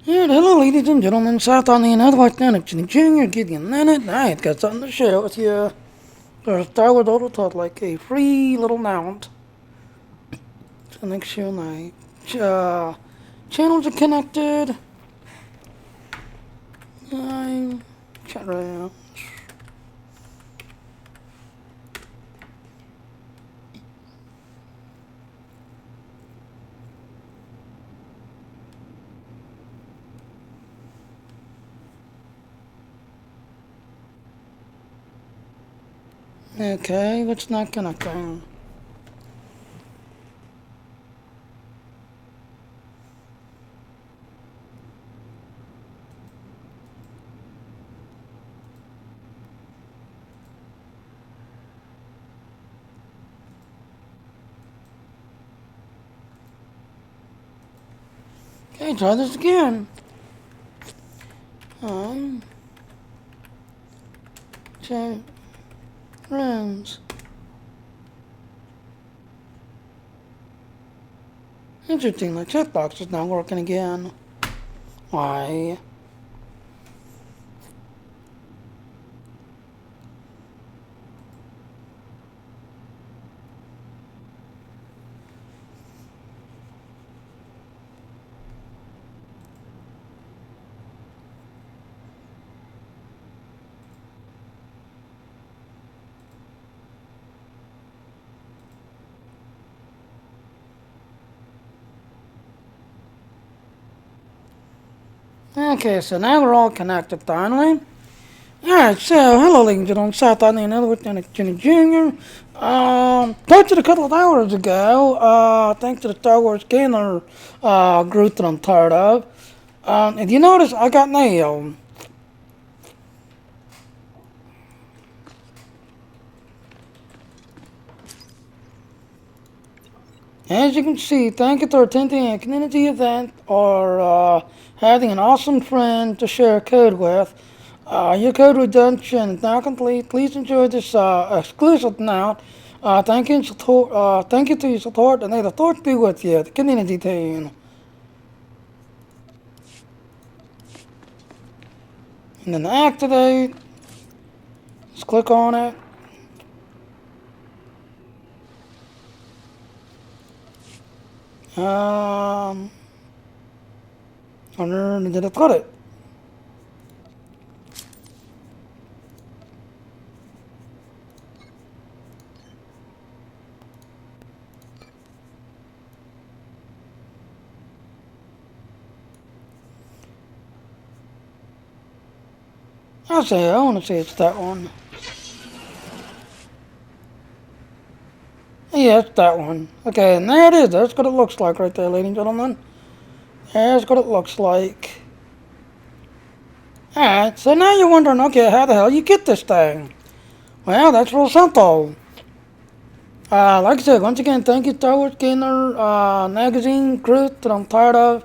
And hello, ladies and gentlemen. South on the Northwest Connection. Junior Gideon Leonard. I ain't got something to share with you. There's Star Wars Auto Talk like a free little mount. So next show night. Channels are connected. I'm chat right now. Okay, what's not connecting? Okay, try this again. Check rooms. Interesting, the checkbox is not working again. Why? Okay, so now we're all connected finally. Alright, so hello ladies and gentlemen, South on the Northwest Connection Junior. Posted a couple of hours ago, thanks to the Star Wars Scanner group that I'm part of. If you notice, I got mail. As you can see, thank you for attending a community event or having an awesome friend to share a code with. Your code redemption is now complete. Please enjoy this exclusive now. Thank you to your support, and may the force be with you, the community team. And then activate. Just click on it. And then put it. I want to say it's that one. Yeah, it's that one. Okay, and there it is. That's what it looks like right there, ladies and gentlemen. There's what it looks like. Alright, so now you're wondering, okay, how the hell you get this thing? Well, that's real simple. Like I said, once again, thank you, Star Wars Gamer magazine group that I'm part of.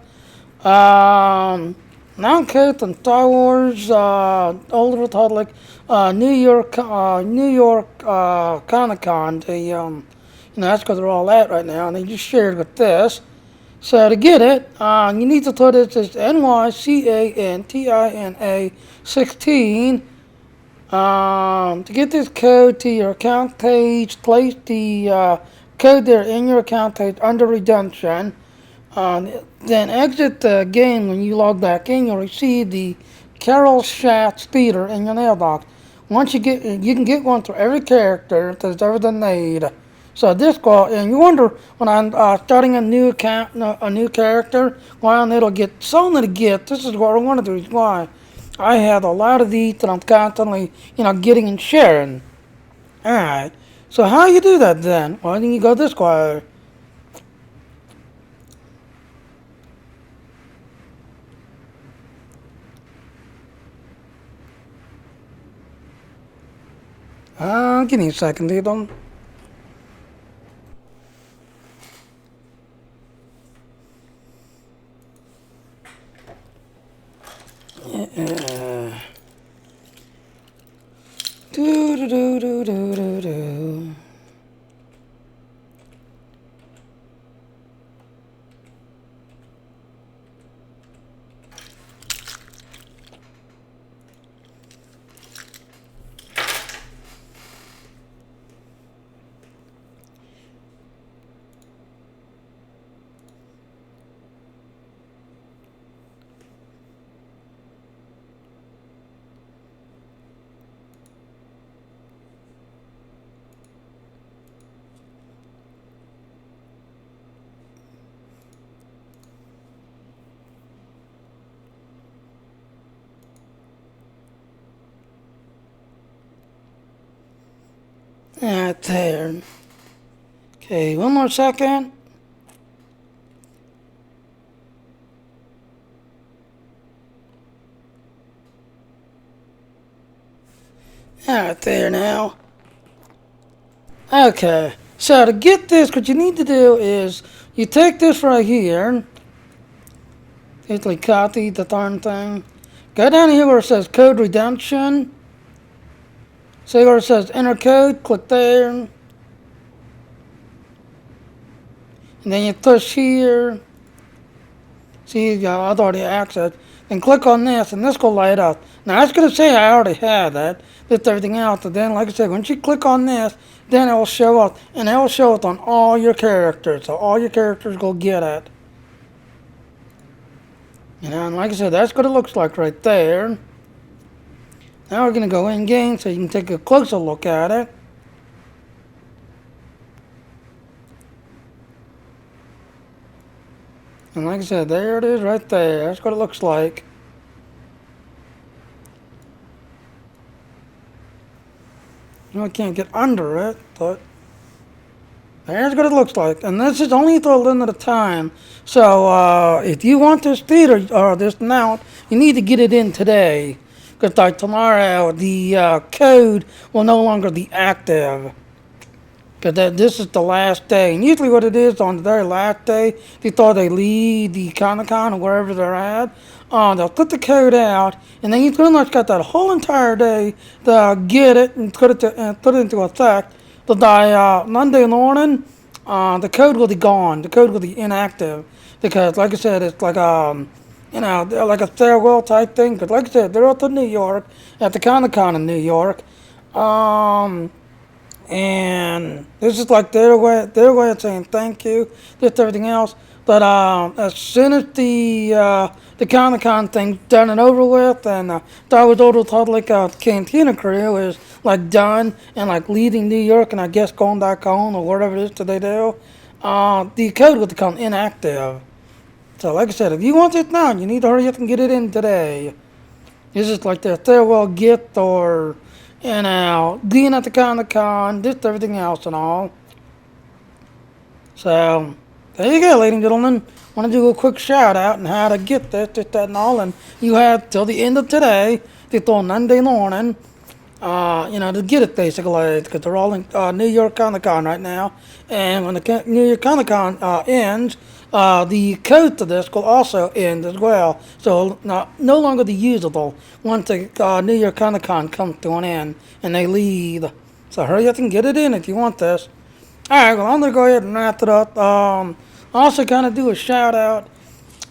Now Kate and Star Wars, Old Republic, New York Comic Con. That's because they're all at right now, and they just shared with this. So to get it, you need to put it as NYCANTINA 16. To get this code to your account page, place the code there in your account page under redemption. Then exit the game. When you log back in, you'll receive the Carol Shat speeder in your mailbox. Once you can get one for every character that's ever been made. So this call, and you wonder when I'm starting a new account, a new character, why it'll get so many gifts. This is what I want to do. Is why I have a lot of these that I'm constantly, getting and sharing. All right. So how you do that then? Well, then you go this way. Give me a second, dude. Do do do do do do do. Right there. Okay, one more second. Right there now. Okay, so to get this, what you need to do is you take this right here, basically copy the darn thing, go down here where it says code redemption, see where it says enter code, click there, and then you push here, see you got authority access, then click on this, and this will light up. Now it's going to say I already have that, that's everything else, and then like I said, once you click on this, then it will show up, and it will show up on all your characters, so all your characters will get it. You know, and like I said, that's what it looks like right there. Now we're going to go in game so you can take a closer look at it. And like I said, there it is right there. That's what it looks like. You know, I can't get under it, but there's what it looks like. And this is only through a limited time. So if you want this theater or this now, you need to get it in today. Because like tomorrow, the code will no longer be active. Because this is the last day. And usually what it is, on the very last day, before they leave the Comic-Con or wherever they're at, they'll put the code out, and then you've pretty much got that whole entire day to get it and put it into effect. But by Monday morning, the code will be gone. The code will be inactive. Because, like I said, it's like you know, like a farewell type thing. Because, like I said, they're up in New York, at the Comic-Con in New York. And this is like their way of saying thank you, just everything else. But as soon as the Comic-Con thing's done and over with, and Star Wars Old Republic Cantina crew is like done and like leaving New York and I guess going back home or whatever it is that they do, the code will become inactive. So like I said, if you want it now, you need to hurry up and get it in today. This is like their farewell gift or, you know, being at the Comic-Con, just everything else and all. So, there you go, ladies and gentlemen. Want to do a quick shout out on how to get this, that, and all. And you have till the end of today, till Monday morning, you know, to get it basically, because they're all in New York Comic-Con right now. And when the New York Comic-Con ends, the code to this will also end as well. So no longer be usable once the New York Comic-Con comes to an end and they leave. So hurry up and get it in if you want this. Alright, well I'm going to go ahead and wrap it up. Also kind of do a shout out.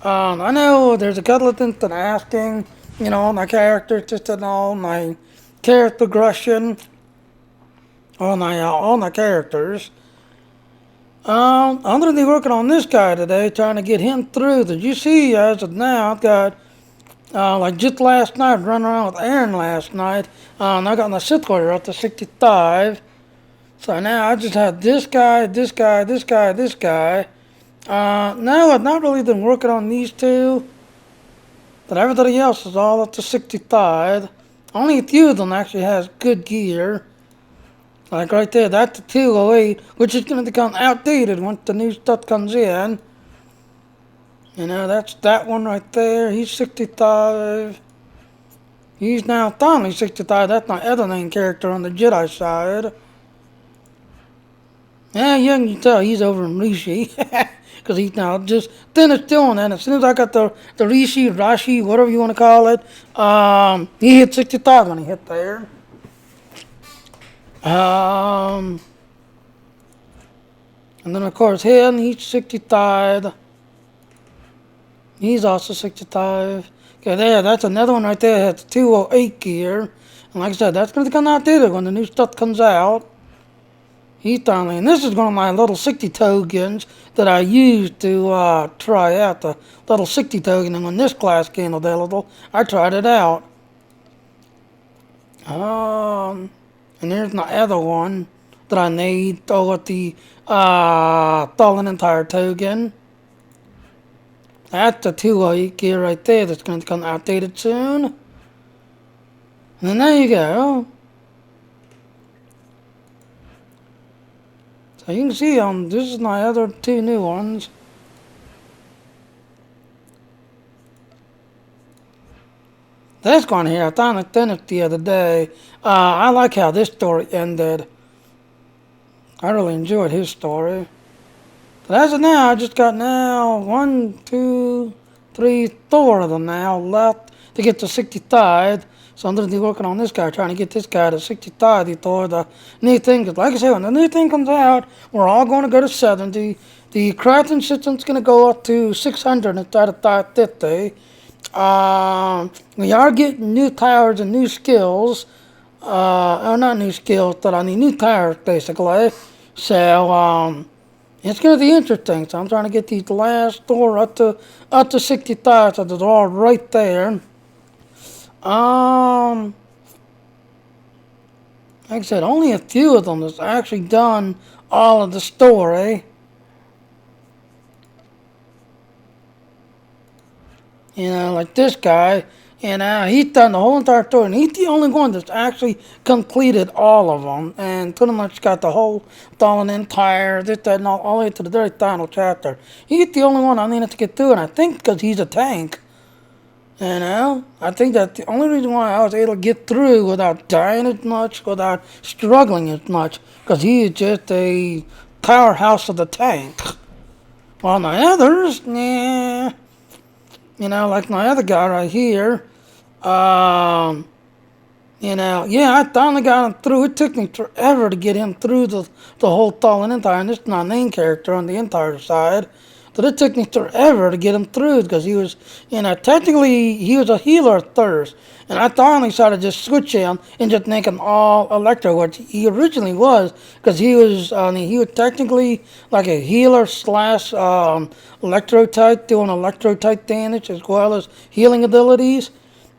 I know there's a couple of things that I'm asking, you know, my characters, just and all, my character progression, all my characters. I'm going to be working on this guy today, trying to get him through. Did you see, as of now, I've got, like just last night, running around with Aaron last night, I got my SWTOR up to 65. So now I just have this guy, this guy, this guy, this guy. No, I've not really been working on these two, but everybody else is all up to 65. Only a few of them actually has good gear. Like right there, that's the 208, which is going to become outdated once the new stuff comes in. You know, that's that one right there. He's 65. He's now finally 65. That's my other main character on the Jedi side. Yeah, you can tell he's over in Rishi. Because he's now just finished doing that. As soon as I got the Rishi, Rashi, whatever you want to call it, he hit 65 when he hit there. And then of course him, he's 65. He's also 65. Okay, there, that's another one right there. It's 208 gear. And like I said, that's going to come out there when the new stuff comes out. He's finally, and this is one of my little 60 tokens that I used to try out the little 60 token. And when this class came available, I tried it out. And there's my other one that I need with the Fallen Entire token. That's the 208 gear right there that's going to come outdated soon. And then there you go. So you can see this is my other two new ones. This one here, I finally finished the other day. I like how this story ended. I really enjoyed his story. But as of now, I just got now 1, 2, 3, 4 of them now left to get to 63. So I'm going to be working on this guy, trying to get this guy to 63 before the new thing. Cause like I said, when the new thing comes out, we're all going to go to 70. The crafting system's going to go up to 600 instead of 550. We are getting new towers and new skills. Or not new skills, but I mean new towers basically. So, it's going to be interesting. So I'm trying to get these last four up to 65, so they're all right there. Like I said, only a few of them has actually done all of the story. You know, like this guy, he's done the whole entire story, and he's the only one that's actually completed all of them, and pretty much got the whole Fallen Empire, this, that, and all the way to the very final chapter. He's the only one I needed to get through, and I think because he's a tank. You know, I think that's the only reason why I was able to get through without dying as much, without struggling as much, because he is just a powerhouse of the tank. While the others, nah. You know, like my other guy right here. Yeah, I finally got him through. It took me forever to get him through the whole Fallen Empire. And this is my main character on the Empire side. But it took me forever to get him through because he was, technically he was a healer at first. And I finally decided to just switch him and just make him all electro, which he originally was, because he was technically like a healer slash electro type, doing electro type damage as well as healing abilities.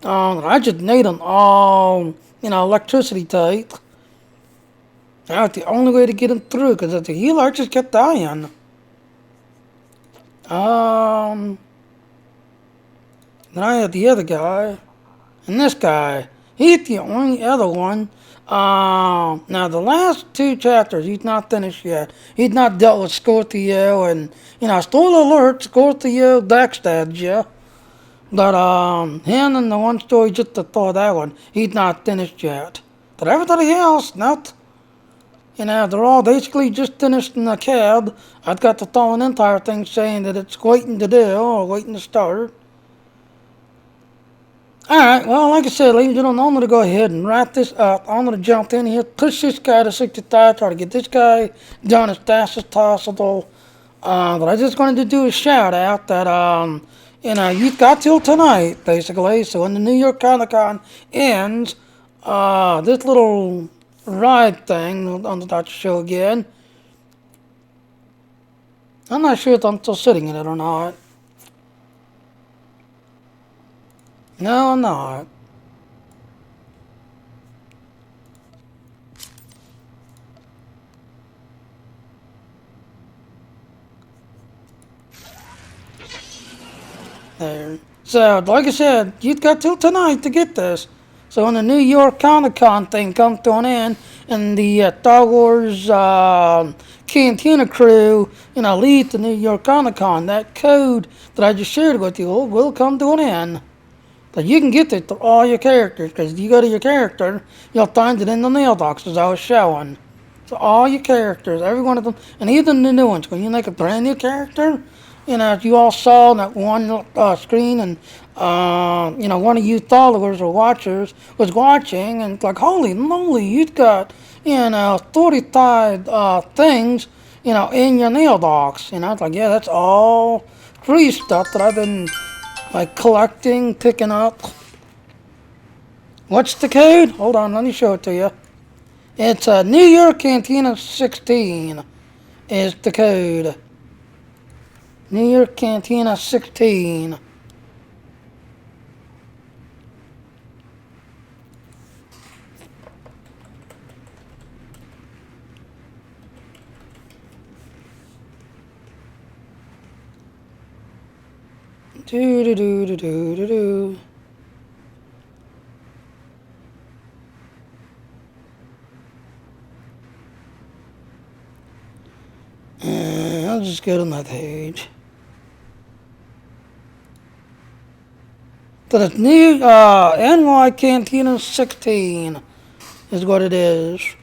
I just made them all, electricity type. That was the only way to get him through, because as a healer, I just kept dying. Then I had the other guy, and this guy. He's the only other one. Now the last two chapters, he's not finished yet. He's not dealt with Scorpio, and, spoiler alert, Scorpio backstabbed you. But him and the one story just before that one, he's not finished yet. But everybody else, not. They're all basically just finished in the cab. I've got the Fallen Empire thing saying that it's waiting to do, or waiting to start. Alright, well, like I said, ladies and gentlemen, I'm going to go ahead and wrap this up. I'm going to jump in here, push this guy to 65, try to get this guy done as fast as possible. But I just wanted to do a shout out that, you've got till tonight, basically. So when the New York Comic Con ends, this little ride thing, I'm about to show again. I'm not sure if I'm still sitting in it or not. No, I'm not. There. So, like I said, you've got till tonight to get this. So when the New York Comic Con thing comes to an end, and the Star Wars Cantina crew, leave the New York Comic Con, that code that I just shared with you will come to an end. But you can get it to all your characters, because if you go to your character, you'll find it in the mailbox as I was showing. So all your characters, every one of them, and even the new ones, when you make a brand new character, as you all saw in that one screen, and one of you followers or watchers was watching, and it's like, holy moly, you've got 45 things, in your mailbox. It's like, yeah, that's all free stuff that I've been collecting, picking up. What's the code? Hold on, let me show it to you. It's New York Cantina 16 is the code. New York Cantina 16. Do do do do do do do. I'll just go to my page. So it's new NY Cantina 16 is what it is.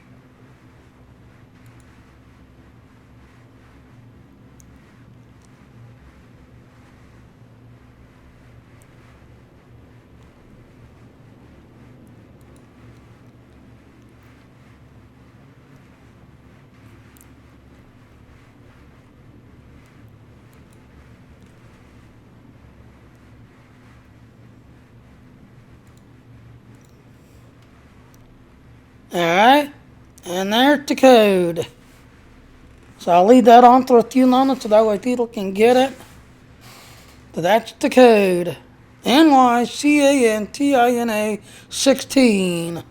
Alright, and there's the code. So I'll leave that on for a few moments so that way people can get it. So that's the code. NYCANTINA 16.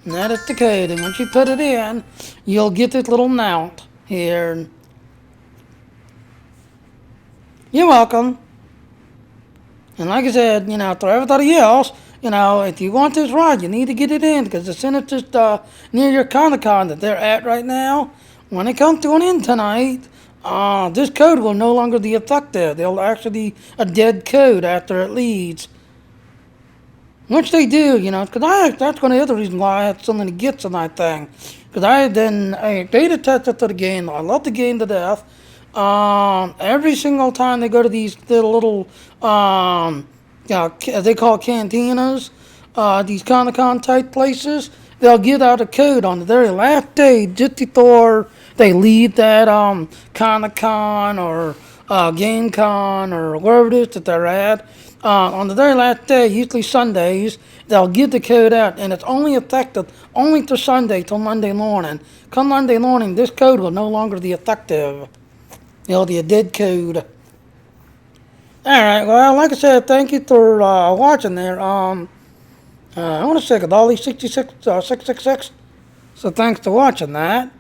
And that is the code. And once you put it in, you'll get this little note here. You're welcome. And like I said, for everybody else, if you want this right, you need to get it in because as soon as it's near your Comic-Con that they're at right now, when it comes to an end tonight, this code will no longer be effective. There'll actually be a dead code after it leaves. Which they do, because that's one of the other reasons why I had so many gifts on that thing. Because I had done a beta tester to the game. I love the game to death. Every single time they go to these little, they call cantinas, these Comic-Con type places, they'll give out a code on the very last day, just before they leave that Comic-Con or GameCon or wherever it is that they're at. On the very last day, usually Sundays, they'll give the code out, and it's only effective only to Sunday till Monday morning. Come Monday morning, this code will no longer be effective. It'll be a dead code. Alright, well, like I said, thank you for watching there. I want to say Korrealis 666. So thanks for watching that.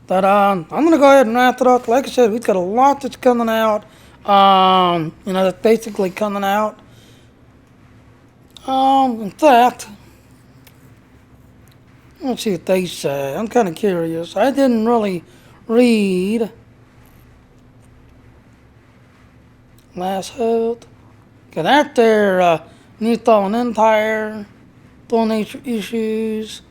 But I'm going to go ahead and wrap it up. Like I said, we've got a lot that's coming out. That's basically coming out. In fact, let's see what they say. I'm kind of curious. I didn't really read Last Hope. Got out there, New Fallen Empire, Full Nature Issues.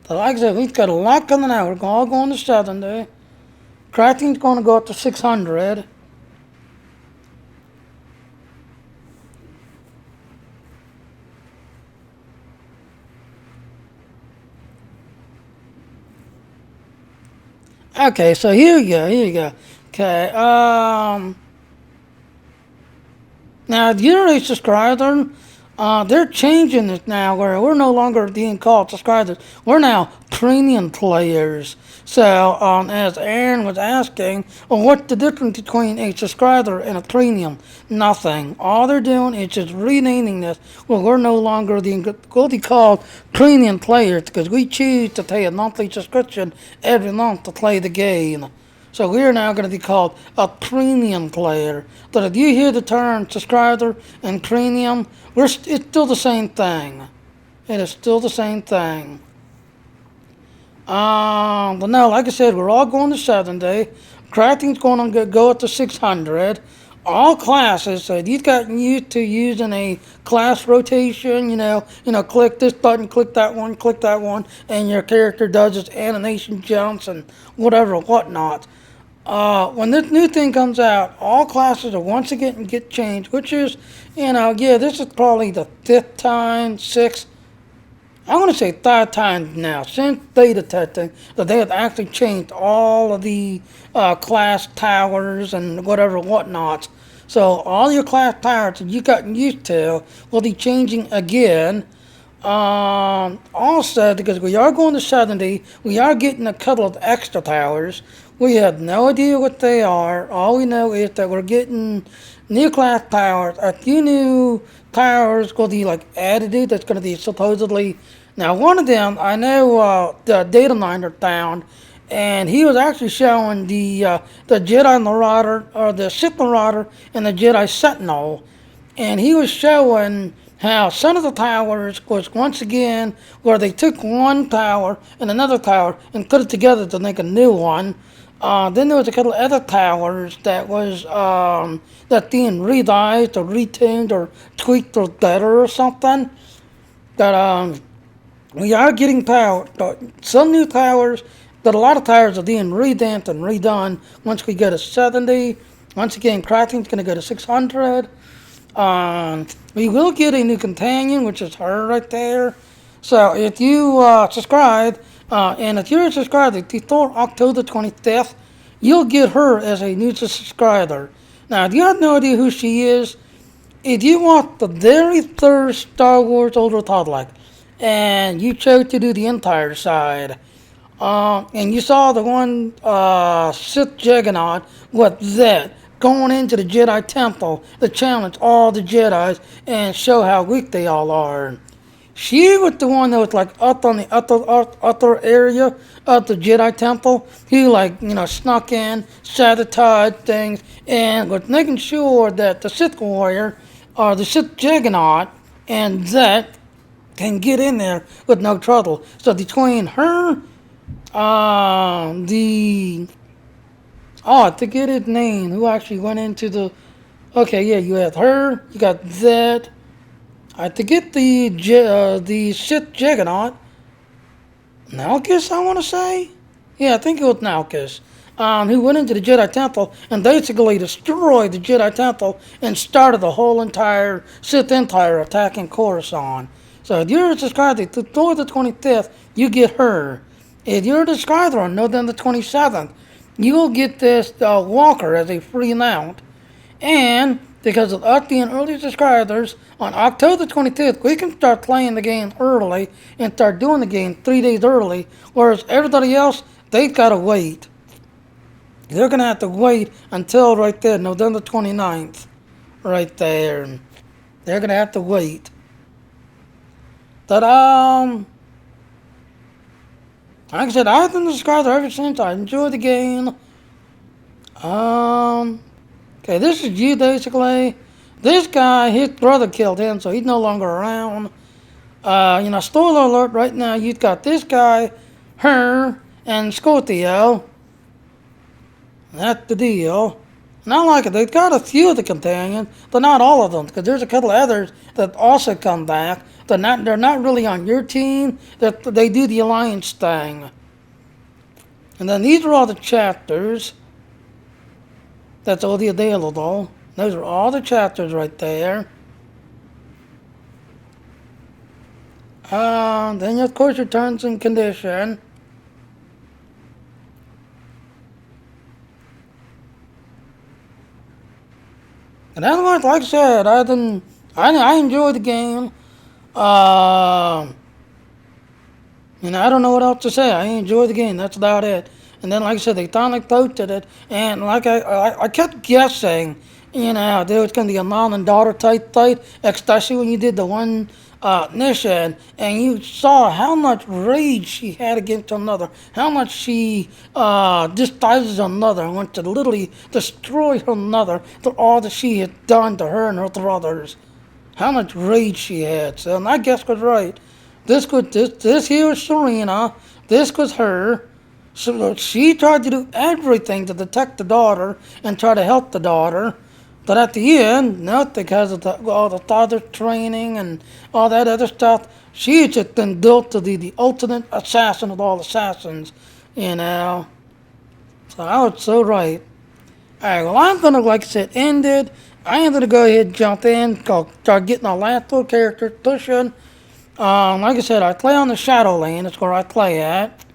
So like I said, we've got a lot coming out. We're all going to 70. Crafting's going to go up to 600. Okay, so here you go. Okay, now if you're a subscriber, they're changing this now where we're no longer being called subscribers. We're now premium players. So, as Aaron was asking, well, what's the difference between a subscriber and a premium? Nothing. All they're doing is just renaming this. Well, we're no longer we'll be called premium players because we choose to pay a monthly subscription every month to play the game. So we're now going to be called a premium player. But if you hear the term subscriber and premium, it's still the same thing. It is still the same thing. But no, like I said, we're all going to 70. Crafting's going to go up to 600. All classes, so you've gotten used to using a class rotation, click this button, click that one, and your character does its animation jumps and whatnot. When this new thing comes out, all classes are once again get changed, which is, this is probably the 5th time, 6th, I want to say 5 times now, since beta testing, that they have actually changed all of the class towers and whatnot. So all your class towers that you've gotten used to will be changing again. Also, because we are going to 70, we are getting a couple of extra towers. We have no idea what they are. All we know is that we're getting new class towers. A few new towers will be added. That's going to be supposedly. Now, one of them, I know the data miner found, and he was actually showing the Jedi Marauder or the Sith Marauder and the Jedi Sentinel, and he was showing how Son of the Towers was once again where they took one tower and another tower and put it together to make a new one. Then there was a couple of other towers that was that being redized or retuned or tweaked or better or something. That we are getting power, some new towers, but a lot of towers are being revamped and redone once we go to 70. Once again, Kraken's going to go to 600. We will get a new companion, which is her right there. So if you subscribe, and if you're subscribed before October 25th, you'll get her as a new subscriber. Now, if you have no idea who she is, if you want the very first Star Wars Old Republic, and you chose to do the Empire side, and you saw the one Sith Juggernaut with that going into the Jedi Temple to challenge all the Jedis and show how weak they all are. She was the one that was like up on the upper area of the Jedi Temple. He snuck in, sabotaged things, and was making sure that the Sith Warrior or the Sith Juggernaut and that can get in there with no trouble. So between her, I forget his name, who actually went into the, okay, yeah, you had her, you got that, I forget the Sith Juggernaut, Malchus, I want to say? Yeah, I think it was Malchus. Who went into the Jedi Temple and basically destroyed the Jedi Temple and started the whole entire Sith Empire attacking Coruscant. So if you're subscribed to November the 25th, you get her. If you're a subscriber on November 27th, you will get this Walker as a free mount. And because of us being early subscribers, on October 25th, we can start playing the game early and start doing the game 3 days early, whereas everybody else, they've got to wait. They're going to have to wait until right there, November 29th, right there. They're going to have to wait. But, like I said, I've been a subscriber ever since. I enjoy the game. Okay, this is you basically. This guy, his brother killed him, so he's no longer around. Spoiler alert, right now you've got this guy, her, and SWTOR. That's the deal. And I like it. They've got a few of the companions, but not all of them, because there's a couple others that also come back. They're not really on your team. That they do the alliance thing. And then these are all the chapters. That's all the available. Those are all the chapters right there. Then of course your terms and condition. And otherwise, like I said, I enjoy the game. I don't know what else to say. I enjoy the game. That's about it. And then, like I said, they finally posted it, and like I kept guessing, there was going to be a mom and daughter type fight, especially when you did the one mission, and you saw how much rage she had against another, how much she despises another, and wants to literally destroy her mother for all that she had done to her and her brothers. How much rage she had. So, and I guess was right. This here was Serena. This was her. So she tried to do everything to protect the daughter and try to help the daughter. But at the end, not because of all the father training and all that other stuff, she had just been built to be the ultimate assassin of all assassins, So I was so right. Alright, well, I'm going to, like I said, end it. I am going to go ahead and jump in, start getting our last little character pushing. Like I said, I play on the Shadow Lane. That's where I play at.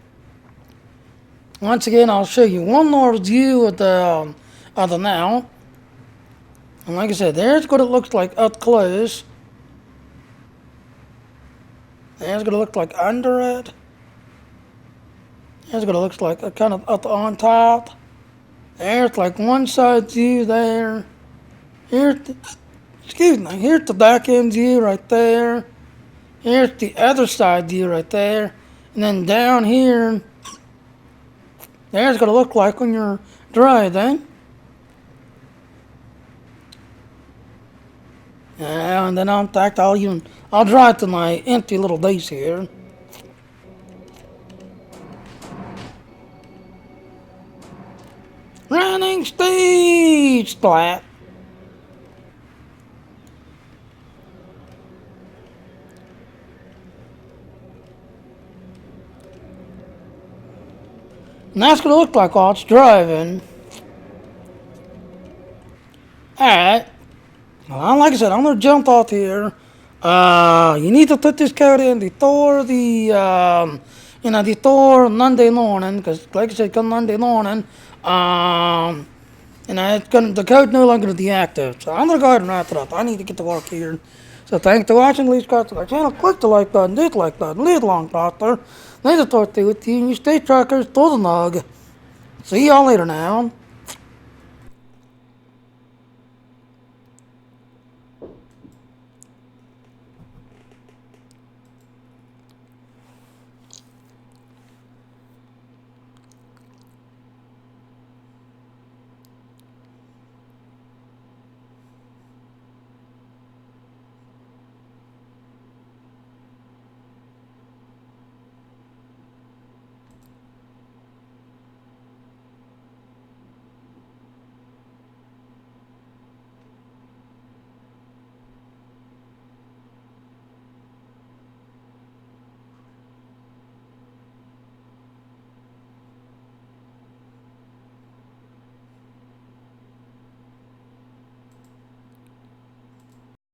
Once again, I'll show you one more view of the mount. And like I said, there's what it looks like up close. There's what it looks like under it. There's what it looks like kind of up on top. There's like one side view there. Here's the back end view right there. Here's the other side view right there. And then down here, There's gonna look like when you're driving. And then in fact I'll drive to my empty little base here. Running stage splat. And that's gonna look like while it's driving. Alright. Well, like I said, I'm gonna jump off here. You need to put this code in the SWTOR, the SWTOR Monday morning, because like I said, come Monday morning, the code's no longer gonna be active. So I'm gonna go ahead and wrap it up. I need to get to work here. So thanks for watching. Please subscribe to my channel. Click the like button, dislike button, leave a long doctor. Later talk to you, and you stay truckers, to the nug. See y'all later now.